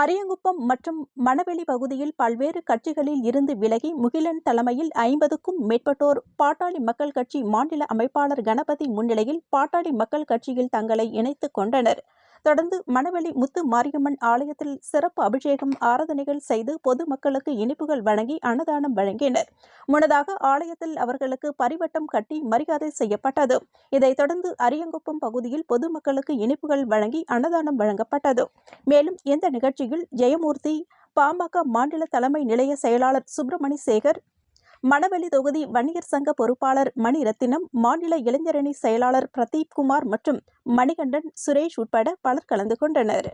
அரியங்குப்பம் மற்றும் மணவெளி பகுதியில் பல்வேறு கட்சிகளில் இருந்து விலகி முகிலன் தலைமையில் 50க்கும் மேற்பட்டோர் பாட்டாளி மக்கள் கட்சி மாநில அமைப்பாளர் கணபதி முன்னிலையில் பாட்டாளி மக்கள் கட்சியில் தங்களை இணைத்துக் கொண்டனர். தொடர்ந்து மணவெளி முத்து மாரியம்மன் ஆலயத்தில் சிறப்பு அபிஷேகம் ஆராதனைகள் செய்து பொதுமக்களுக்கு இனிப்புகள் வழங்கி அன்னதானம் வழங்கினர். முன்னதாக ஆலயத்தில் அவர்களுக்கு பரிவட்டம் கட்டி மரியாதை செய்யப்பட்டது. இதைத் தொடர்ந்து அரியங்குப்பம் பகுதியில் பொதுமக்களுக்கு இனிப்புகள் வழங்கி அன்னதானம் வழங்கப்பட்டது. மேலும் இந்த நிகழ்ச்சியில் ஜெயமூர்த்தி, பாமக மாநில தலைமை நிலைய செயலாளர் சுப்பிரமணி சேகர், மணவெளி தொகுதி வன்னியர் சங்க பொறுப்பாளர் மணிரத்தினம், மாநில இளைஞரணி செயலாளர் பிரதீப் குமார் மற்றும் மணிகண்டன், சுரேஷ் உட்பட பலர் கலந்து கொண்டனர்.